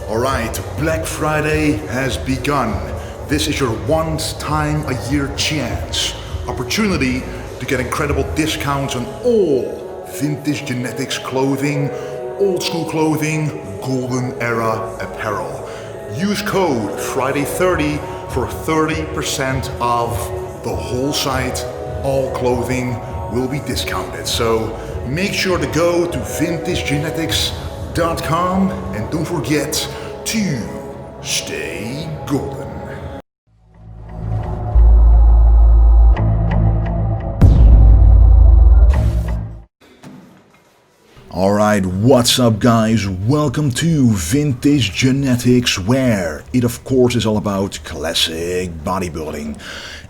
Alright, Black Friday has begun. This is your once-time-a-year chance. Opportunity to get incredible discounts on all vintage genetics clothing, old school clothing, golden era apparel. Use code Friday30 for 30% off the whole site. All clothing will be discounted. So make sure to go to vintagegenetics.com and don't forget to stay golden. Alright, what's up guys? Welcome to Vintage Genetics, where it of course is all about classic bodybuilding.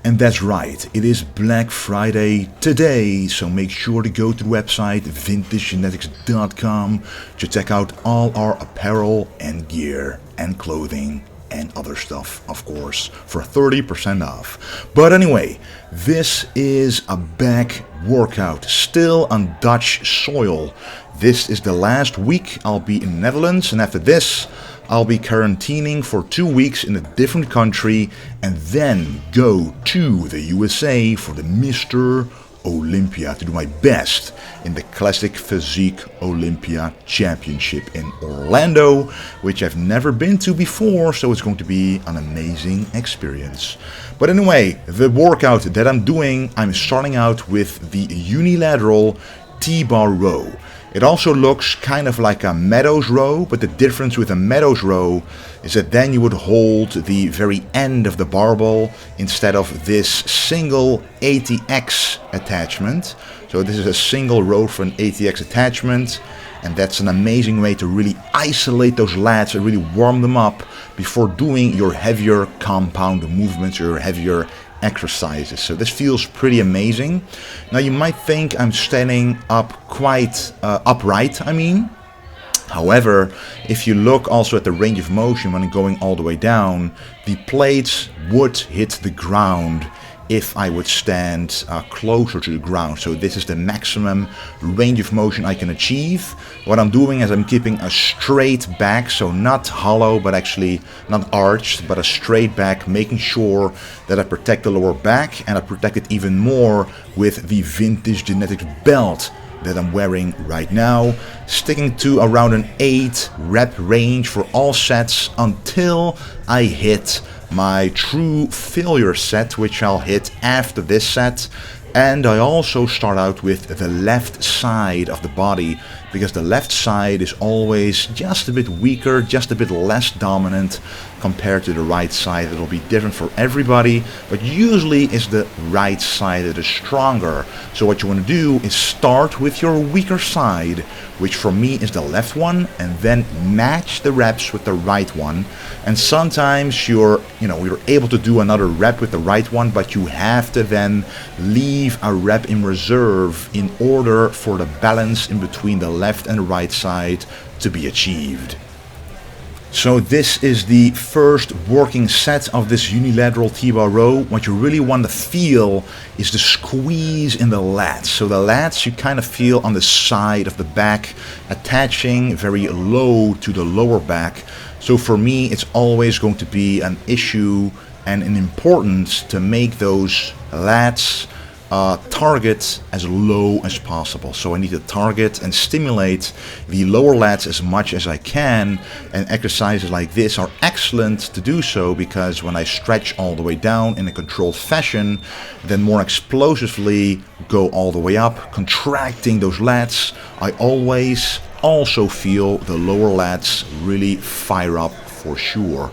And that's right, it is Black Friday today, so make sure to go to the website vintagegenetics.com to check out all our apparel and gear and clothing and other stuff, of course, for 30% off. But anyway, this is a back workout, still on Dutch soil. This is the last week I'll be in the Netherlands, and after this I'll be quarantining for 2 weeks in a different country and then go to the USA for the Mr. Olympia to do my best in the classic Physique Olympia Championship in Orlando, which I've never been to before, so it's going to be an amazing experience. But anyway, the workout that I'm doing, I'm starting out with the Uni-lateral T-bar row. It also looks kind of like a Meadows row, but the difference with a Meadows row is that then you would hold the very end of the barbell instead of this single ATX attachment. So this is a single row for an ATX attachment, and that's an amazing way to really isolate those lats and really warm them up before doing your heavier compound movements or your heavier exercises. So this feels pretty amazing. Now you might think I'm standing up quite upright, However, if you look also at the range of motion when I'm going all the way down, the plates would hit the ground if I would stand closer to the ground. So this is the maximum range of motion I can achieve. What I'm doing is I'm keeping a straight back, so not hollow, but actually not arched, but a straight back, making sure that I protect the lower back, and I protect it even more with the Vintage Genetics belt that I'm wearing right now, sticking to around an 8 rep range for all sets until I hit my true failure set, which I'll hit after this set. And I also start out with the left side of the body, because the left side is always just a bit weaker, just a bit less dominant compared to the right side. It'll be different for everybody, but usually it's the right side that is stronger. So what you want to do is start with your weaker side, which for me is the left one, and then match the reps with the right one. And sometimes you're able to do another rep with the right one, but you have to then leave a rep in reserve in order for the balance in between the left and the right side to be achieved. So this is the first working set of this Uni-lateral T-bar row. What you really want to feel is the squeeze in the lats. So the lats you kind of feel on the side of the back, attaching very low to the lower back. So for me, it's always going to be an issue and an importance to make those lats target as low as possible. So I need to target and stimulate the lower lats as much as I can, and exercises like this are excellent to do so, because when I stretch all the way down in a controlled fashion, then more explosively go all the way up, contracting those lats, I always also feel the lower lats really fire up for sure.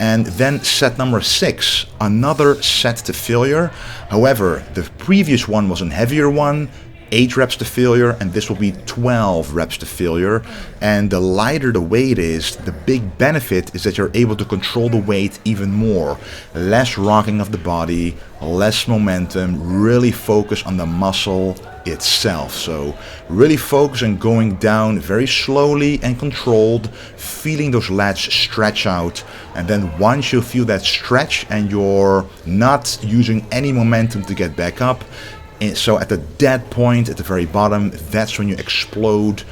And then set number 6, another set to failure. However, the previous one was a heavier one, 8 reps to failure, and this will be 12 reps to failure. And the lighter the weight is, the big benefit is that you're able to control the weight even more. Less rocking of the body, less momentum, really focus on the muscle itself. So really focus on going down very slowly and controlled, feeling those lats stretch out, and then once you feel that stretch and you're not using any momentum to get back up, And so at the dead point at the very bottom, that's when you explode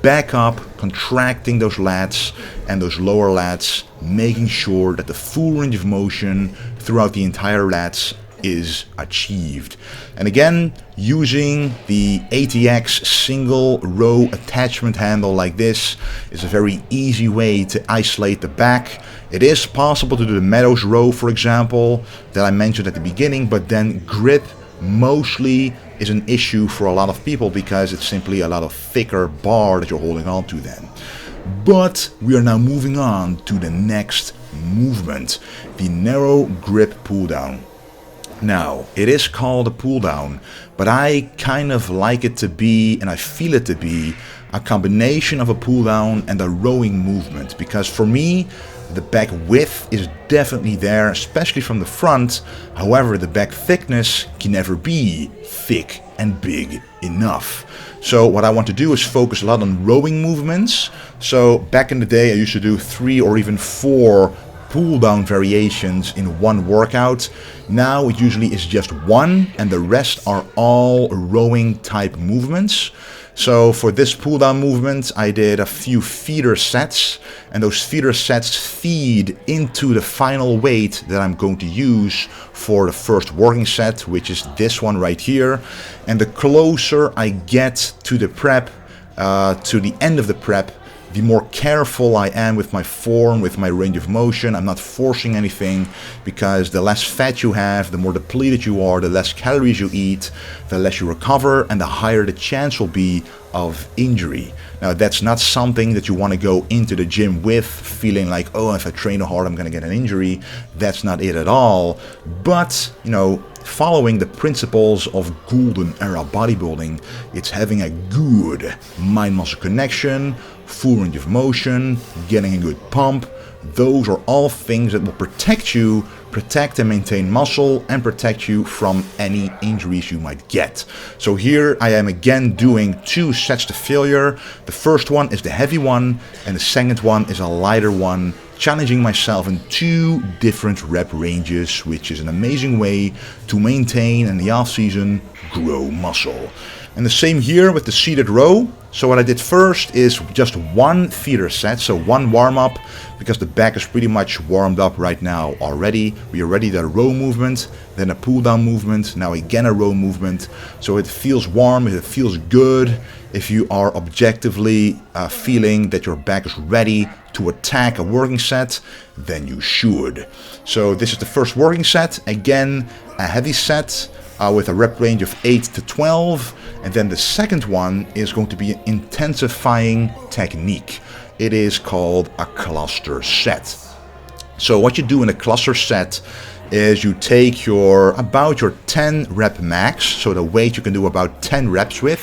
back up, contracting those lats and those lower lats, making sure that the full range of motion throughout the entire lats is achieved. And again, using the ATX single row attachment handle like this is a very easy way to isolate the back. It is possible to do the Meadows row, for example, that I mentioned at the beginning, but then grip mostly is an issue for a lot of people because it's simply a lot of thicker bar that you're holding on to then. But we are now moving on to the next movement, the narrow grip pull down. Now, it is called a pull down, but I kind of like it to be, and I feel it to be, a combination of a pull down and a rowing movement, because for me, the back width is definitely there, especially from the front. However, the back thickness can never be thick and big enough. So what I want to do is focus a lot on rowing movements. So back in the day, I used to do 3 or even 4 pull down variations in one workout. Now it usually is just one, and the rest are all rowing type movements. So for this pull down movement, I did a few feeder sets, and those feeder sets feed into the final weight that I'm going to use for the first working set, which is this one right here. And the closer I get to the prep, to the end of the prep, the more careful I am with my form, with my range of motion. I'm not forcing anything, because the less fat you have, the more depleted you are, the less calories you eat, the less you recover, and the higher the chance will be of injury. Now, that's not something that you want to go into the gym with, feeling like, oh, if I train hard, I'm going to get an injury. That's not it at all. But, you know, following the principles of golden era bodybuilding, it's having a good mind-muscle connection, full range of motion, getting a good pump. Those are all things that will protect you, protect and maintain muscle, and protect you from any injuries you might get. So here I am again doing 2 sets to failure. The first one is the heavy one, and the second one is a lighter one, challenging myself in 2 different rep ranges, which is an amazing way to maintain in the off season, grow muscle. And the same here with the seated row. So what I did first is just 1 feeder set, so 1 warm-up, because the back is pretty much warmed up right now already. We already did a row movement, then a pull-down movement, now again a row movement. So it feels warm, it feels good. If you are objectively feeling that your back is ready to attack a working set, then you should. So this is the first working set, again a heavy set, with a rep range of 8 to 12, and then the second one is going to be an intensifying technique. It is called a cluster set. So what you do in a cluster set is you take about your 10 rep max, so the weight you can do about 10 reps with.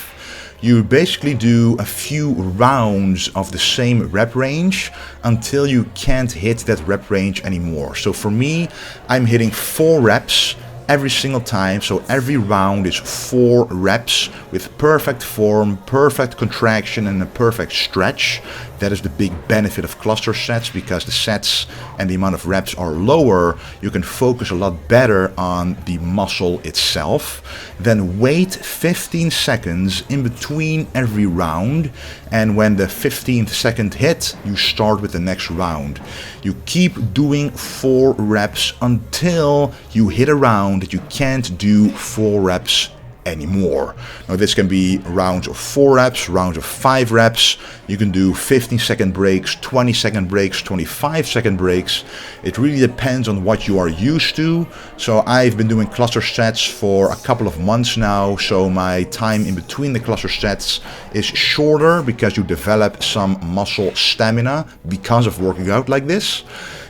You basically do a few rounds of the same rep range until you can't hit that rep range anymore. So for me, I'm hitting 4 reps every single time, so every round is 4 reps with perfect form, perfect contraction, and a perfect stretch. That is the big benefit of cluster sets, because the sets and the amount of reps are lower. You can focus a lot better on the muscle itself. Then wait 15 seconds in between every round, and when the 15th second hit, you start with the next round. You keep doing 4 reps until you hit a round that you can't do 4 reps anymore. Now this can be rounds of 4 reps, rounds of 5 reps. You can do 15-second breaks, 20-second breaks, 25-second breaks. It really depends on what you are used to. So I've been doing cluster sets for a couple of months now, so my time in between the cluster sets is shorter, because you develop some muscle stamina because of working out like this.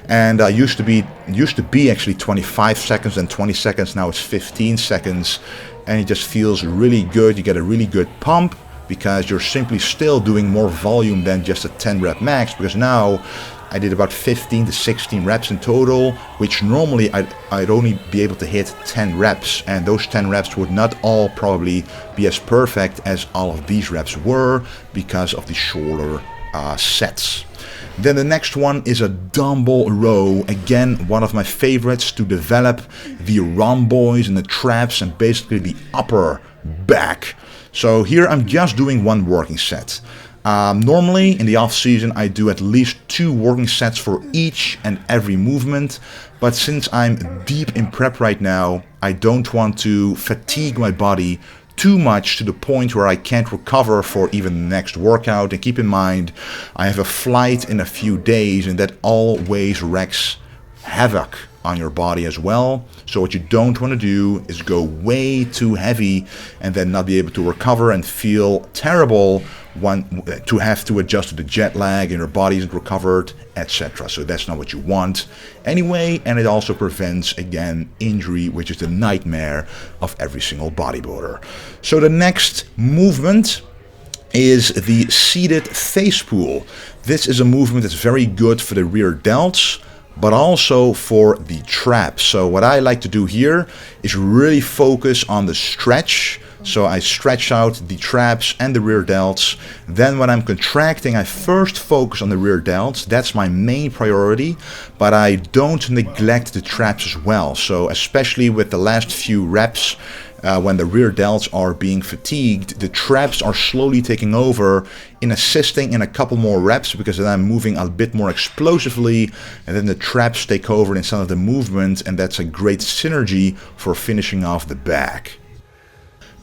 And used to be actually 25 seconds and 20 seconds. Now it's 15 seconds, and it just feels really good. You get a really good pump, because you're simply still doing more volume than just a 10 rep max, because now I did about 15 to 16 reps in total, which normally I'd only be able to hit 10 reps, and those 10 reps would not all probably be as perfect as all of these reps were, because of the shorter sets. Then the next one is a dumbbell row. Again, one of my favorites to develop the rhomboids and the traps and basically the upper back. So here I'm just doing one working set. Normally in the off season I do at least 2 working sets for each and every movement, but since I'm deep in prep right now, I don't want to fatigue my body too much to the point where I can't recover for even the next workout. And keep in mind, I have a flight in a few days, and that always wreaks havoc on your body as well. So what you don't want to do is go way too heavy and then not be able to recover and feel terrible to have to adjust to the jet lag and your body isn't recovered, etc. So that's not what you want anyway, and it also prevents, again, injury, which is the nightmare of every single bodybuilder. So the next movement is the seated face pull. This is a movement that's very good for the rear delts, but also for the traps. So what I like to do here is really focus on the stretch. So I stretch out the traps and the rear delts. Then when I'm contracting, I first focus on the rear delts. That's my main priority, but I don't neglect the traps as well. So especially with the last few reps, when the rear delts are being fatigued, the traps are slowly taking over in assisting in a couple more reps, because then I'm moving a bit more explosively, and then the traps take over in some of the movement, and that's a great synergy for finishing off the back.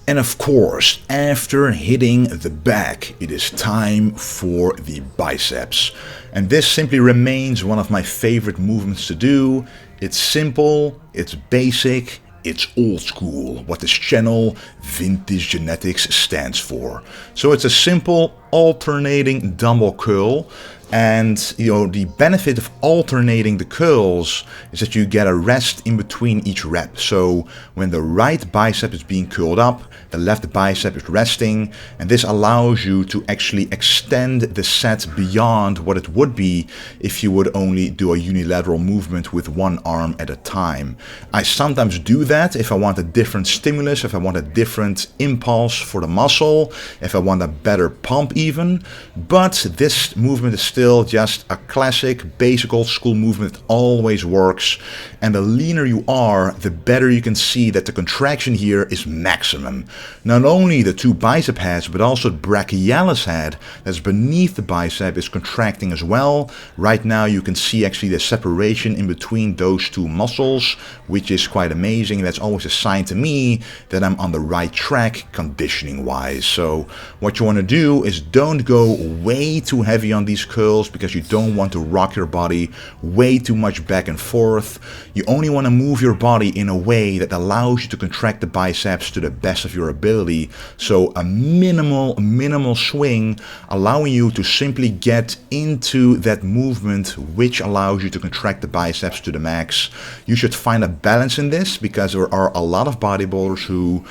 And of course, after hitting the back, it is time for the biceps. And this simply remains one of my favorite movements to do. It's simple, it's basic, it's old school, what this channel, Vintage Genetics, stands for. So it's a simple alternating dumbbell curl. And the benefit of alternating the curls is that you get a rest in between each rep. So when the right bicep is being curled up, the left bicep is resting, and this allows you to actually extend the set beyond what it would be if you would only do a unilateral movement with one arm at a time. I sometimes do that if I want a different stimulus, if I want a different impulse for the muscle, if I want a better pump even, but this movement is still just a classic, basic old school movement that always works. And the leaner you are, the better you can see that the contraction here is maximum. Not only the 2 bicep heads, but also the brachialis head that's beneath the bicep is contracting as well. Right now you can see actually the separation in between those 2 muscles, which is quite amazing. That's always a sign to me that I'm on the right track conditioning wise. So what you want to do is don't go way too heavy on these curls, because you don't want to rock your body way too much back and forth. You only want to move your body in a way that allows you to contract the biceps to the best of your ability. So a minimal swing, allowing you to simply get into that movement which allows you to contract the biceps to the max. You should find a balance in this, because there are a lot of bodybuilders who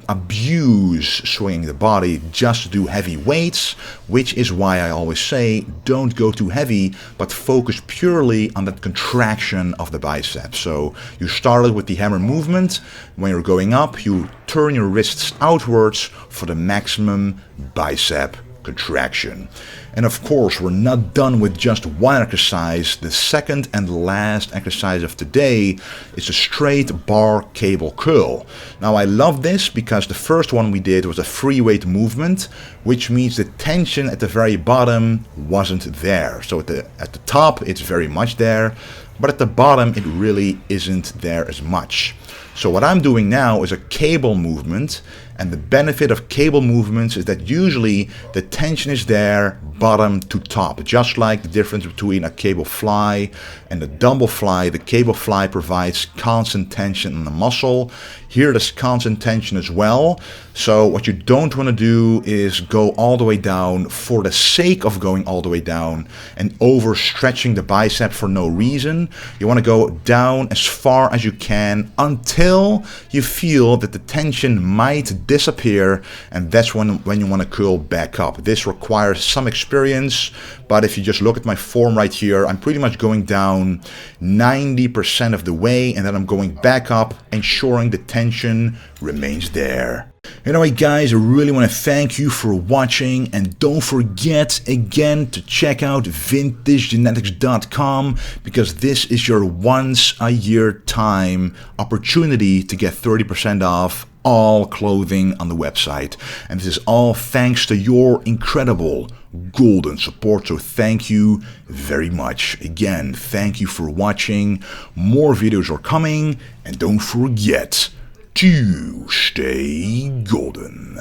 abuse swinging the body just to do heavy weights, which is why I always say don't go too heavy, but focus purely on that contraction of the biceps. So you started with the hammer movement. When you're going up, you turn your wrists outwards for the maximum bicep contraction. And of course, we're not done with just one exercise. The second and last exercise of today is a straight bar cable curl. Now I love this because the first one we did was a free weight movement, which means the tension at the very bottom wasn't there. So at the top it's very much there, but at the bottom it really isn't there as much. So what I'm doing now is a cable movement, and the benefit of cable movements is that usually the tension is there bottom to top, just like the difference between a cable fly and a dumbbell fly. The cable fly provides constant tension in the muscle. Here there's constant tension as well. So what you don't want to do is go all the way down for the sake of going all the way down and overstretching the bicep for no reason. You want to go down as far as you can until you feel that the tension might disappear, and that's when you want to curl back up. This requires some experience, but if you just look at my form right here, I'm pretty much going down 90% of the way, and then I'm going back up, ensuring the tension remains there. Anyway guys, I really want to thank you for watching, and don't forget again to check out vintagegenetics.com, because this is your once a year time opportunity to get 30% off all clothing on the website. And this is all thanks to your incredible golden support, so thank you very much. Again, thank you for watching. More videos are coming, and don't forget to stay golden.